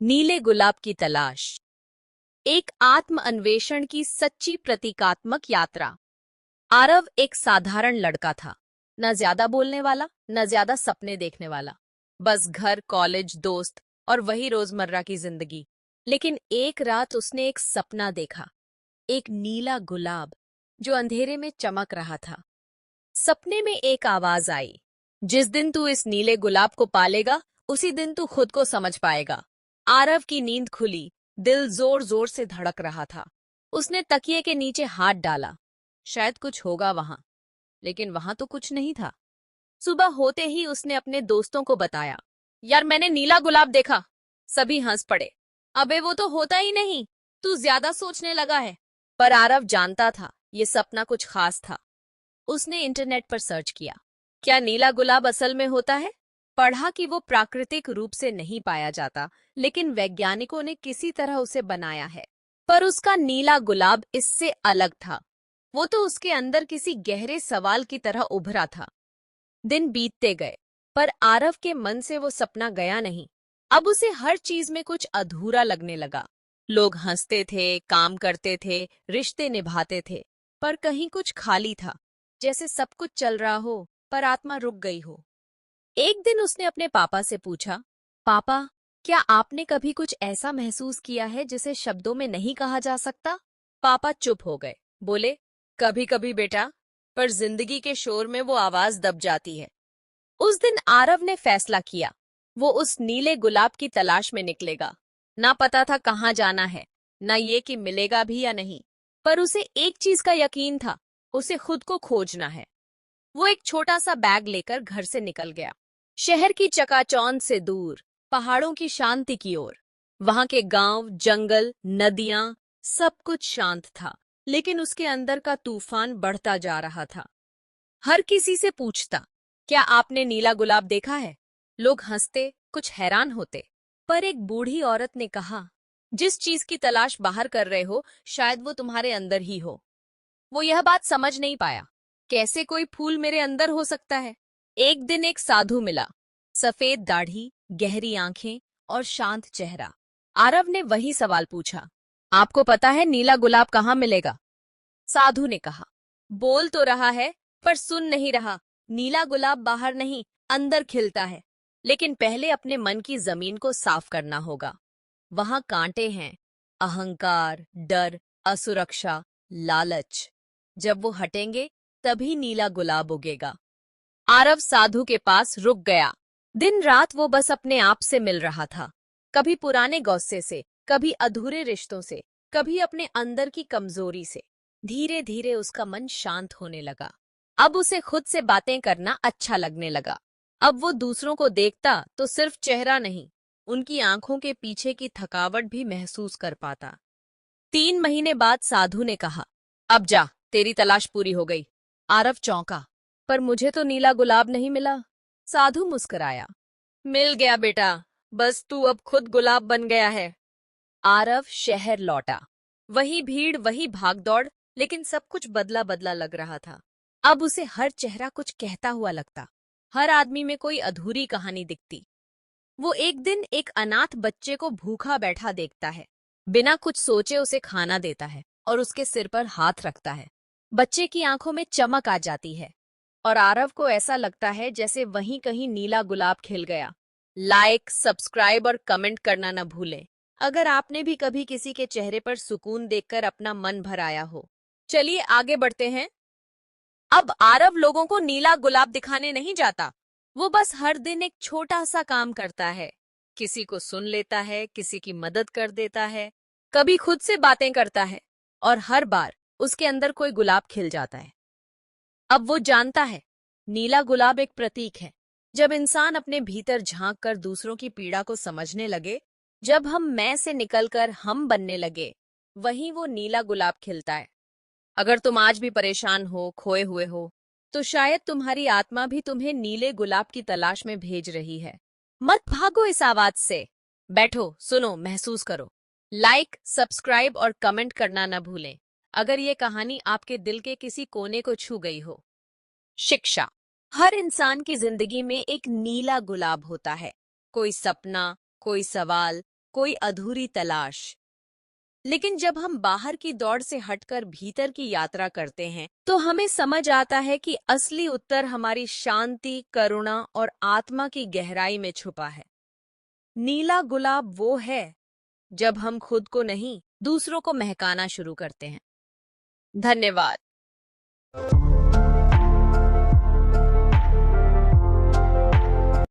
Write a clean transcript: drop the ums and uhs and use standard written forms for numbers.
नीले गुलाब की तलाश। एक आत्म अन्वेषण की सच्ची प्रतीकात्मक यात्रा। आरव एक साधारण लड़का था, न ज्यादा बोलने वाला, न ज्यादा सपने देखने वाला। बस घर, कॉलेज, दोस्त और वही रोजमर्रा की जिंदगी। लेकिन एक रात उसने एक सपना देखा, एक नीला गुलाब जो अंधेरे में चमक रहा था। सपने में एक आवाज आई, जिस दिन तू इस नीले गुलाब को पालेगा, उसी दिन तू खुद को समझ पाएगा। आरव की नींद खुली, दिल जोर जोर से धड़क रहा था। उसने तकिए के नीचे हाथ डाला, शायद कुछ होगा वहां, लेकिन वहां तो कुछ नहीं था। सुबह होते ही उसने अपने दोस्तों को बताया, यार मैंने नीला गुलाब देखा। सभी हंस पड़े, अबे वो तो होता ही नहीं, तू ज्यादा सोचने लगा है। पर आरव जानता था ये सपना कुछ खास था। उसने इंटरनेट पर सर्च किया, क्या नीला गुलाब असल में होता है। पढ़ा कि वो प्राकृतिक रूप से नहीं पाया जाता, लेकिन वैज्ञानिकों ने किसी तरह उसे बनाया है। पर उसका नीला गुलाब इससे अलग था। वो तो उसके अंदर किसी गहरे सवाल की तरह उभरा था। दिन बीतते गए, पर आरव के मन से वो सपना गया नहीं। अब उसे हर चीज में कुछ अधूरा लगने लगा। लोग हंसते थे, काम करते थे, रिश्ते निभाते थे, पर कहीं कुछ खाली था, जैसे सब कुछ चल रहा हो पर आत्मा रुक गई हो। एक दिन उसने अपने पापा से पूछा, पापा, क्या आपने कभी कुछ ऐसा महसूस किया है जिसे शब्दों में नहीं कहा जा सकता। पापा चुप हो गए, बोले, कभी कभी बेटा, पर जिंदगी के शोर में वो आवाज दब जाती है। उस दिन आरव ने फैसला किया, वो उस नीले गुलाब की तलाश में निकलेगा। ना पता था कहाँ जाना है, ना ये कि मिलेगा भी या नहीं, पर उसे एक चीज का यकीन था, उसे खुद को खोजना है। वो एक छोटा सा बैग लेकर घर से निकल गया, शहर की चकाचौंध से दूर, पहाड़ों की शांति की ओर। वहां के गांव, जंगल, नदियां, सब कुछ शांत था, लेकिन उसके अंदर का तूफान बढ़ता जा रहा था। हर किसी से पूछता, क्या आपने नीला गुलाब देखा है। लोग हंसते, कुछ हैरान होते, पर एक बूढ़ी औरत ने कहा, जिस चीज की तलाश बाहर कर रहे हो, शायद वो तुम्हारे अंदर ही हो। वो यह बात समझ नहीं पाया, कैसे कोई फूल मेरे अंदर हो सकता है। एक दिन एक साधु मिला, सफेद दाढ़ी, गहरी आंखें और शांत चेहरा। आरव ने वही सवाल पूछा, आपको पता है नीला गुलाब कहाँ मिलेगा। साधु ने कहा, बोल तो रहा है, पर सुन नहीं रहा। नीला गुलाब बाहर नहीं, अंदर खिलता है, लेकिन पहले अपने मन की जमीन को साफ करना होगा। वहां कांटे हैं, अहंकार, डर, असुरक्षा, लालच। जब वो हटेंगे, तभी नीला गुलाब उगेगा। आरव साधु के पास रुक गया। दिन रात वो बस अपने आप से मिल रहा था, कभी पुराने गौस्से से, कभी अधूरे रिश्तों से, कभी अपने अंदर की कमजोरी से। धीरे धीरे उसका मन शांत होने लगा। अब उसे खुद से बातें करना अच्छा लगने लगा। अब वो दूसरों को देखता तो सिर्फ चेहरा नहीं, उनकी आंखों के पीछे की थकावट भी महसूस कर पाता। 3 महीने बाद साधु ने कहा, अब जा, तेरी तलाश पूरी हो गई। आरव चौंका, पर मुझे तो नीला गुलाब नहीं मिला। साधु मुस्कुराया, मिल गया बेटा, बस तू अब खुद गुलाब बन गया है। आरव शहर लौटा। वही भीड़, वही भागदौड़, लेकिन सब कुछ बदला बदला लग रहा था। अब उसे हर चेहरा कुछ कहता हुआ लगता, हर आदमी में कोई अधूरी कहानी दिखती। वो एक दिन एक अनाथ बच्चे को भूखा बैठा देखता है, बिना कुछ सोचे उसे खाना देता है और उसके सिर पर हाथ रखता है। बच्चे की आंखों में चमक आ जाती है और आरव को ऐसा लगता है जैसे वहीं कहीं नीला गुलाब खिल गया। लाइक, सब्सक्राइब और कमेंट करना न भूलें, अगर आपने भी कभी किसी के चेहरे पर सुकून देखकर अपना मन भराया हो। चलिए आगे बढ़ते हैं। अब आरव लोगों को नीला गुलाब दिखाने नहीं जाता, वो बस हर दिन एक छोटा सा काम करता है। किसी को सुन लेता है, किसी की मदद कर देता है, कभी खुद से बातें करता है, और हर बार उसके अंदर कोई गुलाब खिल जाता है। अब वो जानता है, नीला गुलाब एक प्रतीक है। जब इंसान अपने भीतर झांक कर दूसरों की पीड़ा को समझने लगे, जब हम मैं से निकलकर हम बनने लगे, वहीं वो नीला गुलाब खिलता है। अगर तुम आज भी परेशान हो, खोए हुए हो, तो शायद तुम्हारी आत्मा भी तुम्हें नीले गुलाब की तलाश में भेज रही है। मत भागो इस आवाज से, बैठो, सुनो, महसूस करो। लाइक, सब्सक्राइब और कमेंट करना न भूलें, अगर ये कहानी आपके दिल के किसी कोने को छू गई हो। शिक्षा। हर इंसान की जिंदगी में एक नीला गुलाब होता है, कोई सपना, कोई सवाल, कोई अधूरी तलाश। लेकिन जब हम बाहर की दौड़ से हटकर भीतर की यात्रा करते हैं तो हमें समझ आता है कि असली उत्तर हमारी शांति, करुणा और आत्मा की गहराई में छुपा है। नीला गुलाब वो है जब हम खुद को नहीं, दूसरों को महकाना शुरू करते हैं। धन्यवाद।